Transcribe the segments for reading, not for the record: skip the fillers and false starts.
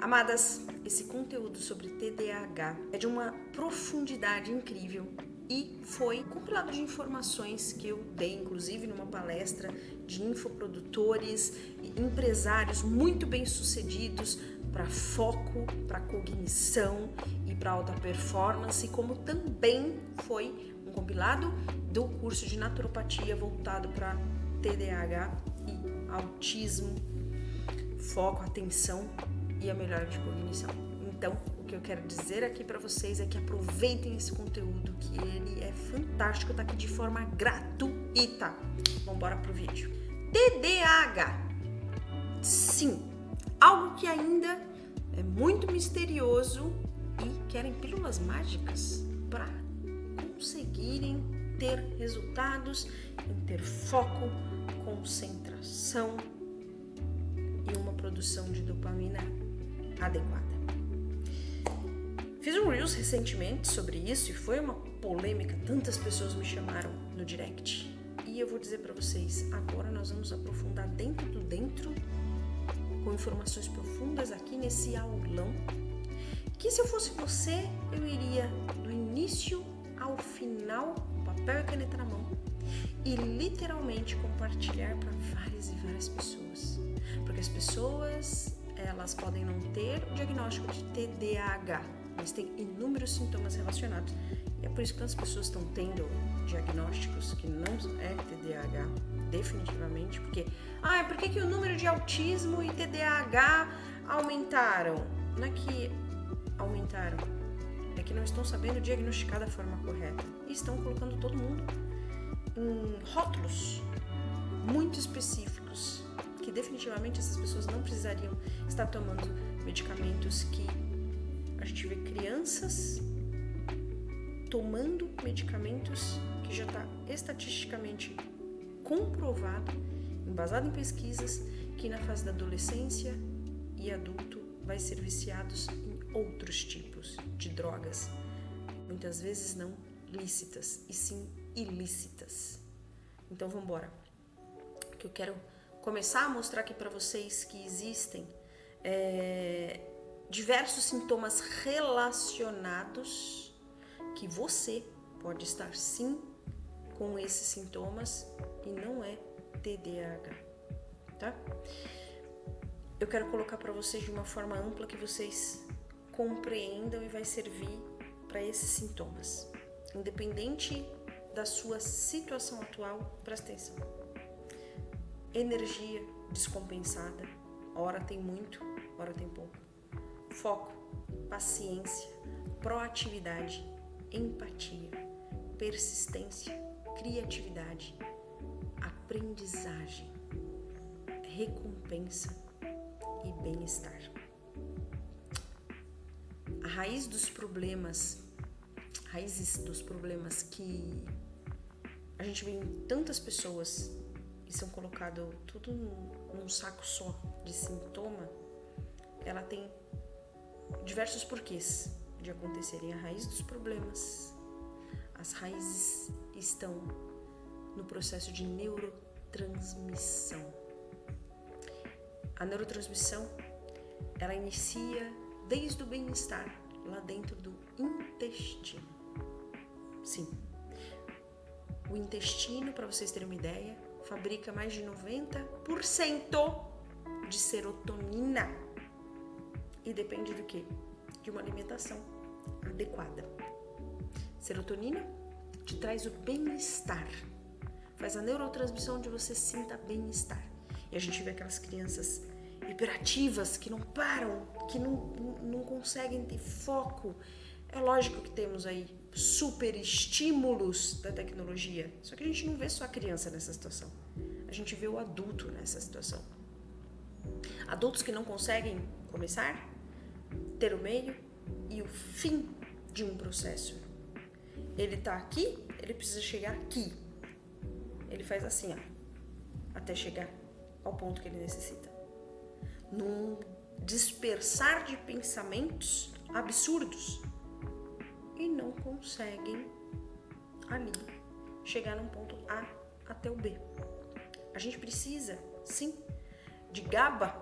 Amadas, esse conteúdo sobre TDAH é de uma profundidade incrível e foi compilado de informações que eu dei, inclusive numa palestra de infoprodutores e empresários muito bem-sucedidos para foco, para cognição e para alta performance, como também foi um compilado do curso de naturopatia voltado para TDAH e autismo, foco, atenção e a melhora de cognição. Então, o que eu quero dizer aqui para vocês é que aproveitem esse conteúdo, que ele é fantástico, tá aqui de forma gratuita. Vamos embora pro vídeo. TDAH. Sim, algo que ainda é muito misterioso e querem pílulas mágicas para conseguirem ter resultados, em ter foco, concentração e uma produção de dopamina adequada. Fiz um Reels recentemente sobre isso e foi uma polêmica, tantas pessoas me chamaram no direct. E eu vou dizer para vocês, agora nós vamos aprofundar dentro do dentro, com informações profundas aqui nesse aulão, que se eu fosse você, eu iria do início ao final, papel e caneta na mão, e literalmente compartilhar para várias e várias pessoas. Porque as pessoas, elas podem não ter o diagnóstico de TDAH, mas tem inúmeros sintomas relacionados. E é por isso que tantas pessoas estão tendo diagnósticos que não é TDAH, definitivamente, porque por que o número de autismo e TDAH aumentaram? Não é que aumentaram, é que não estão sabendo diagnosticar da forma correta e estão colocando todo mundo em rótulos muito específicos, que definitivamente essas pessoas não precisariam estar tomando medicamentos que a gente vê crianças tomando medicamentos que já está estatisticamente comprovado, embasado em pesquisas, que na fase da adolescência e adulto vai ser viciados em outros tipos de drogas, muitas vezes não lícitas, e sim ilícitas. Então vamos embora, que eu quero começar a mostrar aqui para vocês que existem diversos sintomas relacionados que você pode estar sim com esses sintomas e não é TDAH, tá? Eu quero colocar para vocês de uma forma ampla que vocês compreendam e vai servir para esses sintomas. Independente da sua situação atual, presta atenção. Energia descompensada, ora tem muito, ora tem pouco. Foco, paciência, proatividade, empatia, persistência, criatividade, aprendizagem, recompensa e bem-estar. A raízes dos problemas que a gente vê em tantas pessoas e são colocados tudo num saco só de sintoma, ela tem diversos porquês de acontecerem. A raiz dos problemas, as raízes estão no processo de neurotransmissão. A neurotransmissão, ela inicia desde o bem-estar, lá dentro do intestino. Sim, o intestino, para vocês terem uma ideia, fabrica mais de 90% de serotonina. E depende do quê? De uma alimentação adequada. Serotonina te traz o bem-estar. Faz a neurotransmissão onde você sinta bem-estar. E a gente vê aquelas crianças hiperativas que não param, que não conseguem ter foco. É lógico que temos aí super estímulos da tecnologia, só que a gente não vê só a criança nessa situação. A gente vê o adulto nessa situação. Adultos que não conseguem começar, ter o meio e o fim de um processo. Ele tá aqui, ele precisa chegar aqui. Ele faz assim, até chegar ao ponto que ele necessita. Num dispersar de pensamentos absurdos e não conseguem ali chegar num ponto A até o B. A gente precisa, sim, de GABA.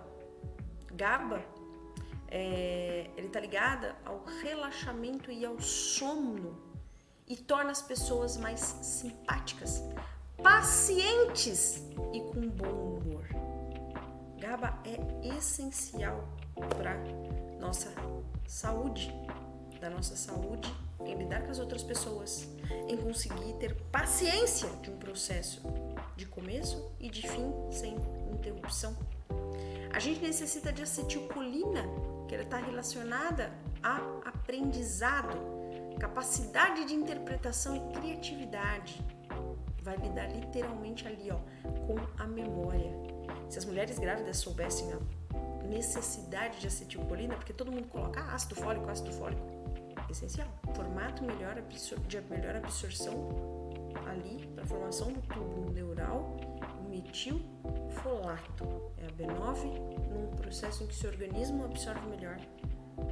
GABA Ele está ligado ao relaxamento e ao sono e torna as pessoas mais simpáticas, pacientes e com bom humor. GABA é essencial para nossa saúde, em lidar com as outras pessoas, em conseguir ter paciência de um processo de começo e de fim sem interrupção. A gente necessita de acetilcolina, que ela está relacionada a aprendizado, capacidade de interpretação e criatividade. Vai lidar literalmente ali, com a memória. Se as mulheres grávidas soubessem a necessidade de acetilcolina, porque todo mundo coloca ácido fólico, essencial. Formato de melhor absorção ali para a formação do tubo neural, o metilfolato. É a B9, num processo em que seu organismo absorve melhor,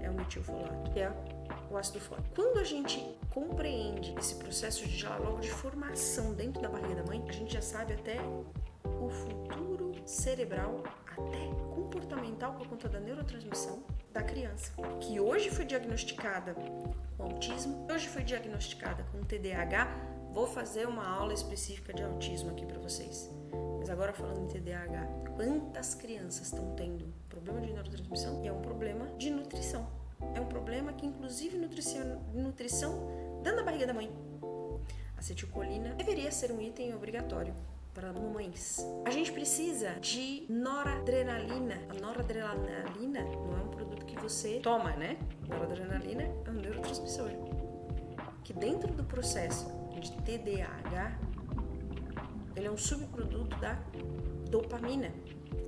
é o metilfolato, que é o ácido fólico. Quando a gente compreende esse processo logo de formação dentro da barriga da mãe, a gente já sabe até o futuro cerebral, até comportamental por conta da neurotransmissão da criança, que hoje foi diagnosticada com autismo, hoje foi diagnosticada com TDAH. Vou fazer uma aula específica de autismo aqui para vocês. Mas agora falando em TDAH, quantas crianças estão tendo problema de neurotransmissão? E é um problema de nutrição. É um problema que inclusive nutrição dentro da barriga da mãe. Acetilcolina deveria ser um item obrigatório para mamães. A gente precisa de noradrenalina. A noradrenalina não é um produto que você toma, né? Noradrenalina é um neurotransmissor que dentro do processo de TDAH ele é um subproduto da dopamina,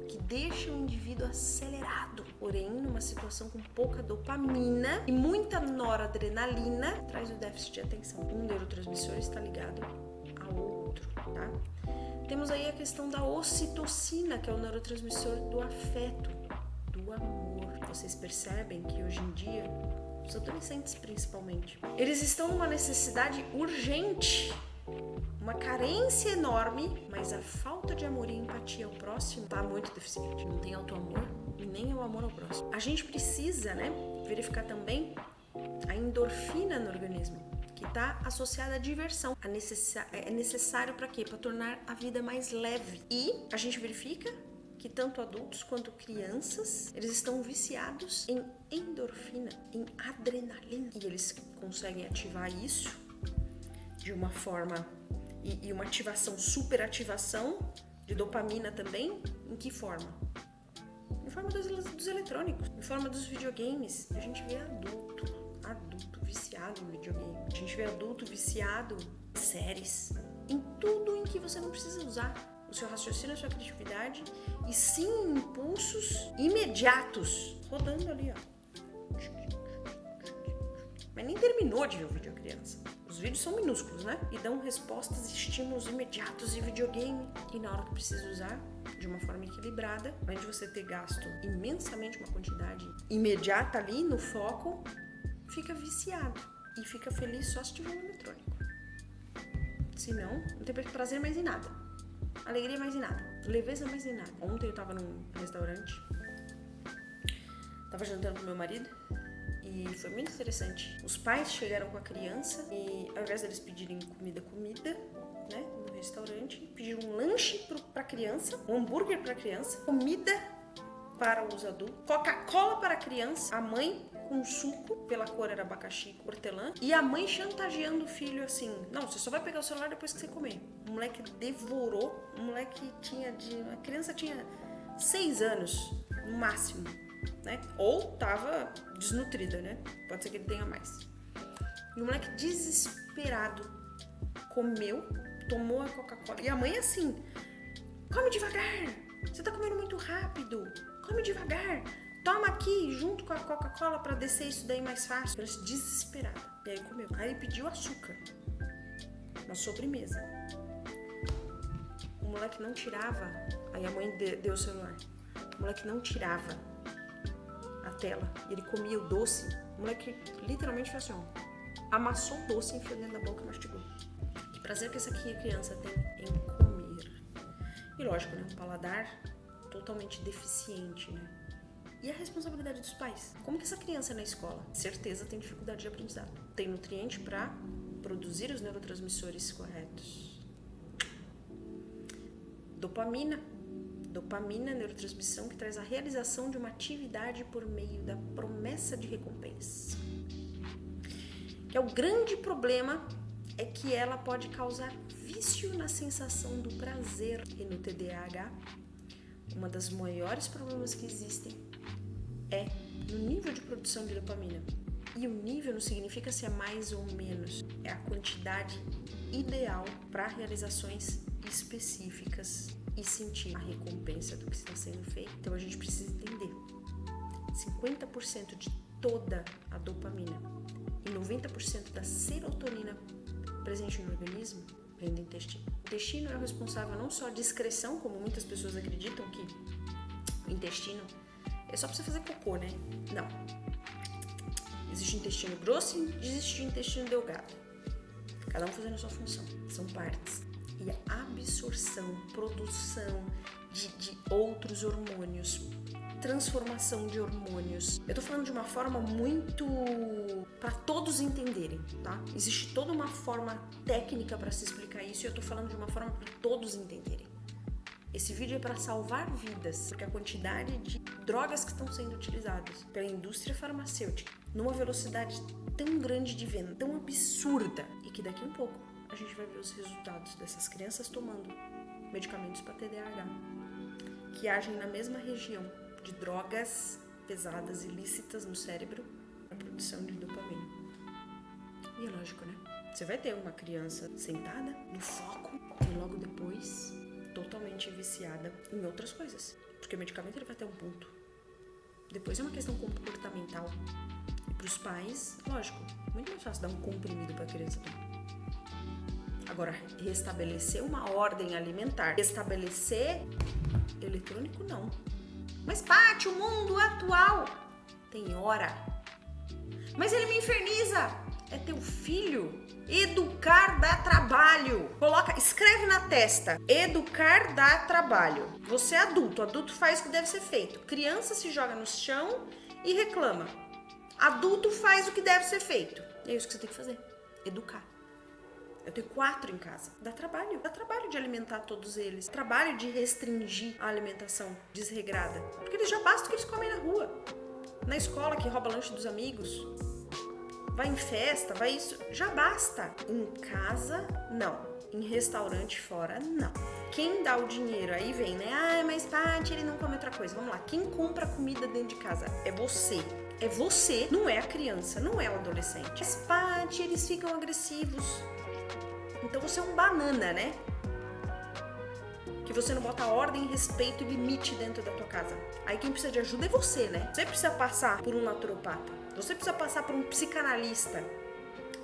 que deixa o indivíduo acelerado. Porém, numa situação com pouca dopamina e muita noradrenalina, traz o déficit de atenção. Um neurotransmissor está ligado ao outro, tá? Temos aí a questão da ocitocina, que é o neurotransmissor do afeto, do amor. Vocês percebem que hoje em dia, os adolescentes principalmente, eles estão numa necessidade urgente, uma carência enorme, mas a falta de amor e empatia ao próximo está muito deficiente. Não tem auto-amor e nem o amor ao próximo. A gente precisa, verificar também a endorfina no organismo, que está associada à diversão. É necessário para quê? Para tornar a vida mais leve. E a gente verifica que tanto adultos quanto crianças, eles estão viciados em endorfina, em adrenalina. E eles conseguem ativar isso de uma forma e uma ativação, superativação de dopamina também. Em que forma? Em forma dos eletrônicos, em forma dos videogames. A gente vê adulto viciado em videogame. A gente vê adulto viciado em séries, em tudo em que você não precisa usar o seu raciocínio, a sua criatividade, e sim impulsos imediatos rodando ali, Mas nem terminou de ver o vídeo a criança. Os vídeos são minúsculos, E dão respostas e estímulos imediatos de videogame. E na hora que precisa usar, de uma forma equilibrada, além de você ter gasto imensamente uma quantidade imediata ali no foco, fica viciado e fica feliz só se tiver um eletrônico. Senão, não tem prazer mais em nada, alegria mais em nada, leveza mais em nada. Ontem eu tava num restaurante, tava jantando com meu marido e foi muito interessante. Os pais chegaram com a criança e ao invés deles pedirem comida, no restaurante, pediram um lanche pra criança, um hambúrguer pra criança, comida para os adultos, Coca-Cola para a criança, a mãe com suco, pela cor era abacaxi e hortelã, e a mãe chantageando o filho assim, não, você só vai pegar o celular depois que você comer. O moleque devorou, a criança tinha 6 anos, no máximo, Ou tava desnutrida, Pode ser que ele tenha mais. E o moleque desesperado comeu, tomou a Coca-Cola, e a mãe assim, come devagar, você tá comendo muito rápido, come devagar. Toma aqui, junto com a Coca-Cola pra descer isso daí mais fácil. Ela se desesperada. E aí comeu. Aí ele pediu açúcar. Uma sobremesa. O moleque não tirava. Aí a mãe deu o celular. O moleque não tirava a tela. E ele comia o doce. O moleque literalmente fez assim, amassou o doce, enfiou dentro da boca e mastigou. Que prazer que essa criança tem em comer. E lógico, um paladar totalmente deficiente, E a responsabilidade dos pais? Como que essa criança na escola, certeza, tem dificuldade de aprendizado? Tem nutriente para produzir os neurotransmissores corretos. Dopamina, neurotransmissão que traz a realização de uma atividade por meio da promessa de recompensa. Que é o grande problema é que ela pode causar vício na sensação do prazer. E no TDAH, uma das maiores problemas que existem é no nível de produção de dopamina. E o nível não significa se é mais ou menos, é a quantidade ideal para realizações específicas e sentir a recompensa do que está sendo feito. Então a gente precisa entender: 50% de toda a dopamina e 90% da serotonina presente no organismo vem do intestino. O intestino é o responsável não só de excreção, como muitas pessoas acreditam que o intestino é só para você fazer cocô, né? Não. Existe intestino grosso e existe intestino delgado. Cada um fazendo a sua função. São partes. E a absorção, produção de outros hormônios, transformação de hormônios. Eu tô falando de uma forma muito para todos entenderem, tá? Existe toda uma forma técnica para se explicar isso e eu tô falando de uma forma para todos entenderem. Esse vídeo é para salvar vidas, porque a quantidade de drogas que estão sendo utilizadas pela indústria farmacêutica numa velocidade tão grande de venda, tão absurda, e que daqui a um pouco a gente vai ver os resultados dessas crianças tomando medicamentos para TDAH, que agem na mesma região de drogas pesadas, ilícitas no cérebro, a produção de dopamina. E é lógico, né? Você vai ter uma criança sentada, no foco, e logo depois totalmente viciada em outras coisas. Porque o medicamento ele vai ter um ponto. Depois é uma questão comportamental. E para os pais, lógico, muito mais fácil dar um comprimido para a criança tomar. Agora, restabelecer uma ordem alimentar, restabelecer eletrônico, não. Mas, Paty, o mundo atual tem hora. Mas ele me inferniza. É teu filho. Educar dá trabalho. Escreve na testa. Educar dá trabalho. Você é adulto. Adulto faz o que deve ser feito. Criança se joga no chão e reclama. Adulto faz o que deve ser feito. É isso que você tem que fazer. Educar. Eu tenho 4 em casa. Dá trabalho de alimentar todos eles. Trabalho de restringir a alimentação desregrada. Porque eles já basta o que eles comem na rua. Na escola, que rouba lanche dos amigos. Vai em festa, vai isso. Já basta. Em casa, não. Em restaurante fora, não. Quem dá o dinheiro, aí vem, né? Ah, mas Paty, ele não come outra coisa. Vamos lá. Quem compra comida dentro de casa é você. É você, não é a criança, não é o adolescente. Mas Paty, eles ficam agressivos. Então você é um banana, né? Que você não bota ordem, respeito e limite dentro da tua casa. Aí quem precisa de ajuda é você, né? Você precisa passar por um naturopata. Você precisa passar por um psicanalista.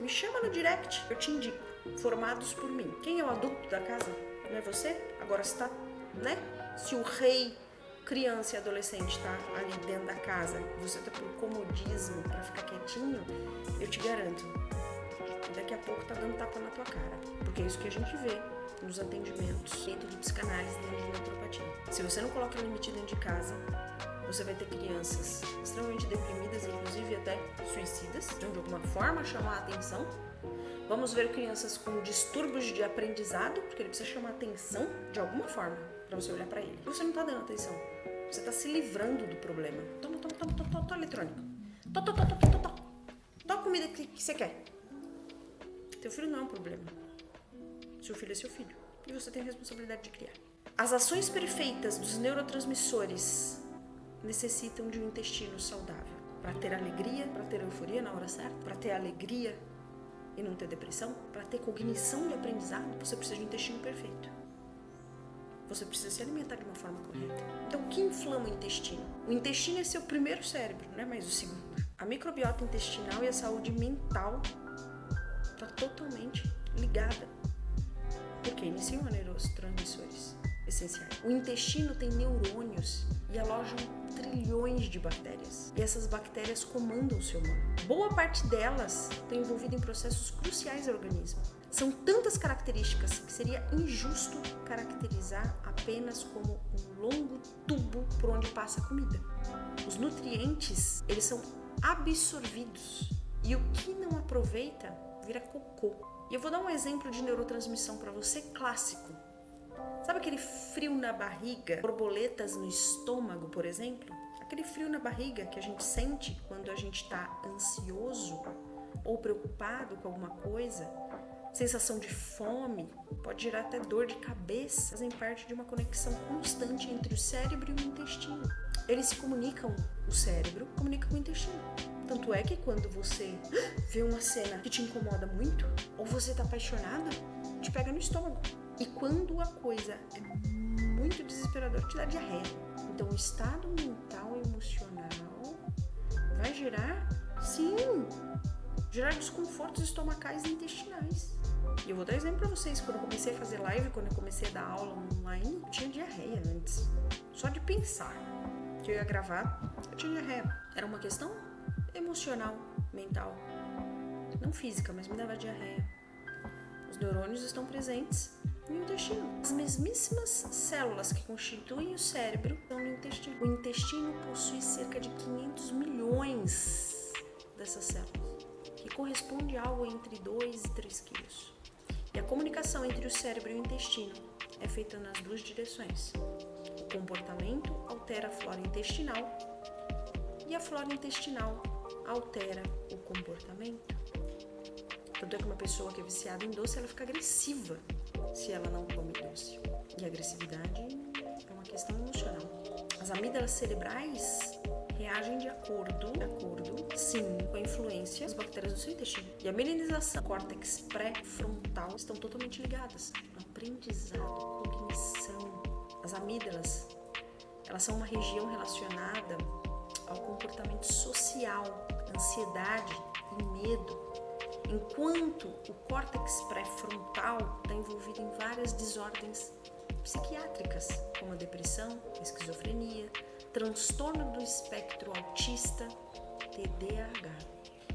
Me chama no direct, eu te indico. Formados por mim. Quem é o adulto da casa? Não é você? Agora você tá, né? Se o rei, criança e adolescente tá ali dentro da casa, você tá por comodismo, pra ficar quietinho, eu te garanto. Daqui a pouco tá dando tapa na tua cara. Porque é isso que a gente vê nos atendimentos dentro de psicanálise, dentro de naturopatia. Se você não coloca limite dentro de casa, você vai ter crianças extremamente deprimidas, inclusive até suicidas, de alguma forma chamar a atenção. Vamos ver crianças com distúrbios de aprendizado, porque ele precisa chamar a atenção de alguma forma para você olhar para ele. E você não tá dando atenção. Você tá se livrando do problema. Toma eletrônico. Toma a comida que você quer. Teu filho não é um problema. Seu filho é seu filho. E você tem a responsabilidade de criar. As ações perfeitas dos neurotransmissores necessitam de um intestino saudável. Para ter alegria, para ter euforia na hora certa, para ter alegria e não ter depressão, para ter cognição de aprendizado, você precisa de um intestino perfeito. Você precisa se alimentar de uma forma correta. Então, o que inflama o intestino? O intestino é seu primeiro cérebro, não é mais o segundo. A microbiota intestinal e a saúde mental está totalmente ligada, porque iniciam a neurotransmissores essenciais. O intestino tem neurônios e alojam trilhões de bactérias. E essas bactérias comandam o seu humano. Boa parte delas está envolvida em processos cruciais ao organismo. São tantas características que seria injusto caracterizar apenas como um longo tubo por onde passa a comida. Os nutrientes, eles são absorvidos e o que não aproveita vira cocô. E eu vou dar um exemplo de neurotransmissão para você clássico. Sabe aquele frio na barriga, borboletas no estômago, por exemplo? Aquele frio na barriga que a gente sente quando a gente está ansioso ou preocupado com alguma coisa, sensação de fome, pode gerar até dor de cabeça, fazem parte de uma conexão constante entre o cérebro e o intestino. Eles se comunicam, o cérebro comunica com o intestino. Tanto é que quando você vê uma cena que te incomoda muito, ou você está apaixonado, te pega no estômago. E quando a coisa é muito desesperadora, te dá diarreia. Então o estado mental e emocional vai gerar, sim, gerar desconfortos estomacais e intestinais. E eu vou dar exemplo pra vocês. Quando eu comecei a fazer live, quando eu comecei a dar aula online, eu tinha diarreia antes. Só de pensar que eu ia gravar, eu tinha diarreia. Era uma questão emocional, mental. Não física, mas me dava diarreia. Os neurônios estão presentes no intestino. As mesmíssimas células que constituem o cérebro estão no intestino. O intestino possui cerca de 500 milhões dessas células, que corresponde a algo entre 2 e 3 quilos. E a comunicação entre o cérebro e o intestino é feita nas duas direções. O comportamento altera a flora intestinal e a flora intestinal altera o comportamento. Tanto é que uma pessoa que é viciada em doce, ela fica agressiva se ela não come doce. E a agressividade é uma questão emocional. As amígdalas cerebrais reagem de acordo, sim, com a influência das bactérias do seu intestino. E a mielinização, córtex pré-frontal estão totalmente ligadas ao aprendizado, cognição. As amígdalas, elas são uma região relacionada ao comportamento social, ansiedade e medo. Enquanto o córtex pré-frontal está envolvido em várias desordens psiquiátricas, como a depressão, a esquizofrenia, transtorno do espectro autista, TDAH.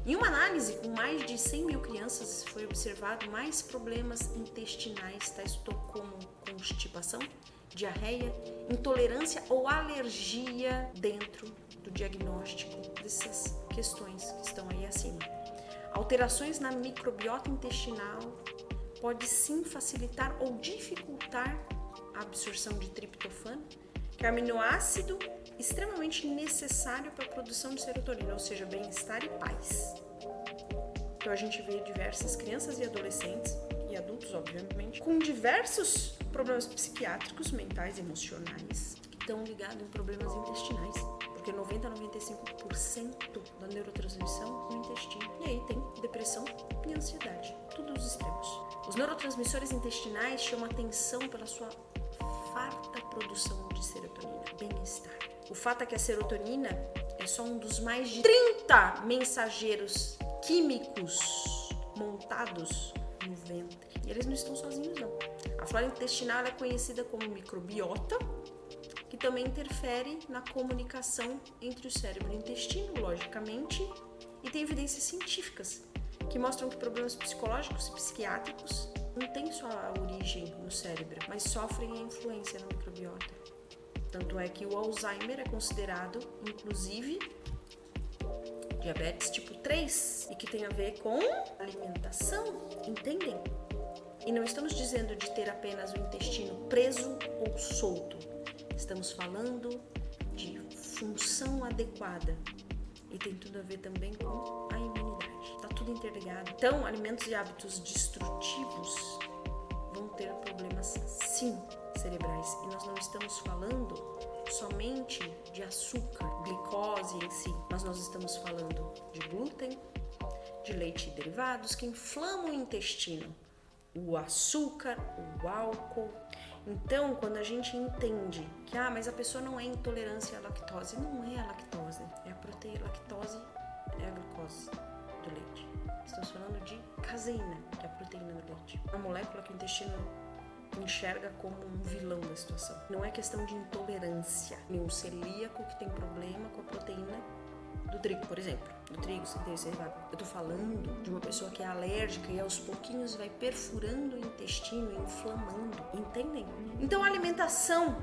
Em uma análise com mais de 100 mil crianças, foi observado mais problemas intestinais, tais como constipação, diarreia, intolerância ou alergia dentro do diagnóstico dessas questões que estão aí acima. Alterações na microbiota intestinal pode sim facilitar ou dificultar a absorção de triptofano, que é um aminoácido extremamente necessário para a produção de serotonina, ou seja, bem-estar e paz. Então a gente vê diversas crianças e adolescentes, e adultos obviamente, com diversos problemas psiquiátricos, mentais e emocionais, que estão ligados em problemas intestinais. Porque 90 a 95% da neurotransmissão no intestino. E aí tem depressão e ansiedade, tudo os extremos. Os neurotransmissores intestinais chamam atenção pela sua farta produção de serotonina, bem-estar. O fato é que a serotonina é só um dos mais de 30 mensageiros químicos montados no ventre. E eles não estão sozinhos, não. A flora intestinal é conhecida como microbiota, que também interfere na comunicação entre o cérebro e o intestino, logicamente, e tem evidências científicas que mostram que problemas psicológicos e psiquiátricos não têm só a origem no cérebro, mas sofrem a influência na microbiota. Tanto é que o Alzheimer é considerado, inclusive, diabetes tipo 3 e que tem a ver com alimentação, entendem? E não estamos dizendo de ter apenas o intestino preso ou solto. Estamos falando de função adequada e tem tudo a ver também com a imunidade. Está tudo interligado. Então, alimentos e hábitos destrutivos vão ter problemas, sim, cerebrais. E nós não estamos falando somente de açúcar, glicose em si, mas nós estamos falando de glúten, de leite e derivados que inflamam o intestino, o açúcar, o álcool. Então, quando a gente entende que, mas a pessoa não é intolerante à lactose, não é a lactose, é a proteína. Lactose é a glucose do leite. Estamos falando de caseína, que é a proteína do leite. Uma molécula que o intestino enxerga como um vilão da situação. Não é questão de intolerância. Nem um celíaco que tem problema com a proteína do trigo, por exemplo. do trigo, centeio, cevada. Eu tô falando de uma pessoa que é alérgica e aos pouquinhos vai perfurando o intestino e inflamando, entendem? Então a alimentação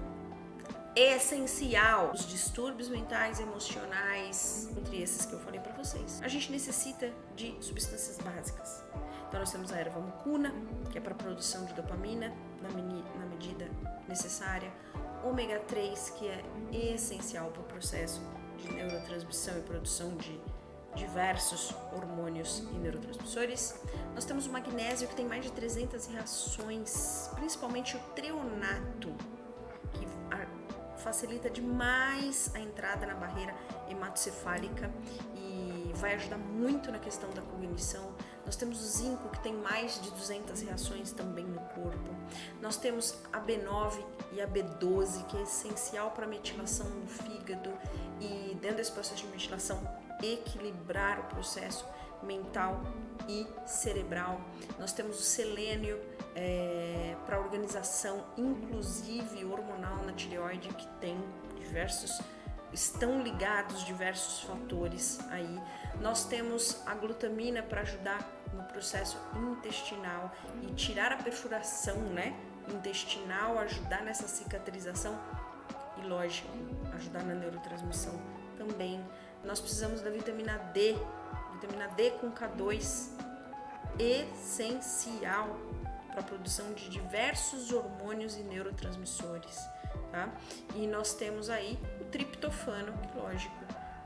é essencial. Os distúrbios mentais e emocionais, entre esses que eu falei para vocês, a gente necessita de substâncias básicas. Então nós temos a erva mucuna, que é para produção de dopamina na medida necessária, ômega 3, que é essencial para o processo de neurotransmissão e produção de diversos hormônios e neurotransmissores. Nós temos o magnésio, que tem mais de 300 reações, principalmente o treonato, que facilita demais a entrada na barreira hematocefálica e vai ajudar muito na questão da cognição. Nós temos o zinco, que tem mais de 200 reações também no corpo. Nós temos a B9 e a B12, que é essencial para a metilação no fígado e, dentro desse processo de metilação, equilibrar o processo mental e cerebral. Nós temos o selênio para organização, inclusive hormonal na tireoide, que tem estão ligados diversos fatores aí. Nós temos a glutamina para ajudar no processo intestinal e tirar a perfuração, intestinal, ajudar nessa cicatrização e, lógico, ajudar na neurotransmissão também. Nós precisamos da vitamina D com K2, essencial para a produção de diversos hormônios e neurotransmissores, tá? E nós temos aí o triptofano, que, lógico,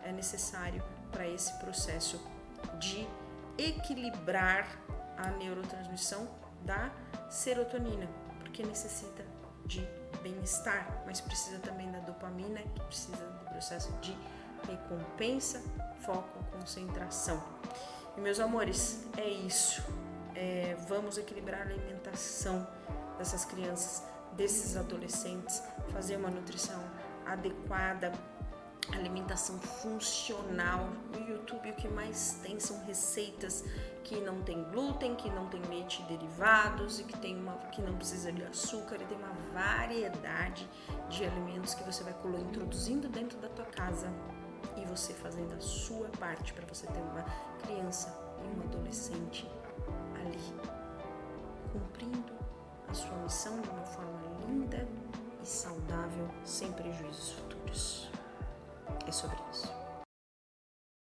é necessário para esse processo de equilibrar a neurotransmissão da serotonina, porque necessita de bem-estar, mas precisa também da dopamina, que precisa do processo de recompensa, foco, concentração. E, meus amores, é isso. Vamos equilibrar a alimentação dessas crianças, desses adolescentes, fazer uma nutrição adequada, alimentação funcional. No YouTube o que mais tem são receitas que não tem glúten, que não tem leite e derivados e que não precisa de açúcar, e tem uma variedade de alimentos que você vai introduzindo dentro da tua casa e você fazendo a sua parte para você ter uma criança e um adolescente ali, cumprindo a sua missão de uma forma linda e saudável, sem prejuízos futuros. É sobre isso.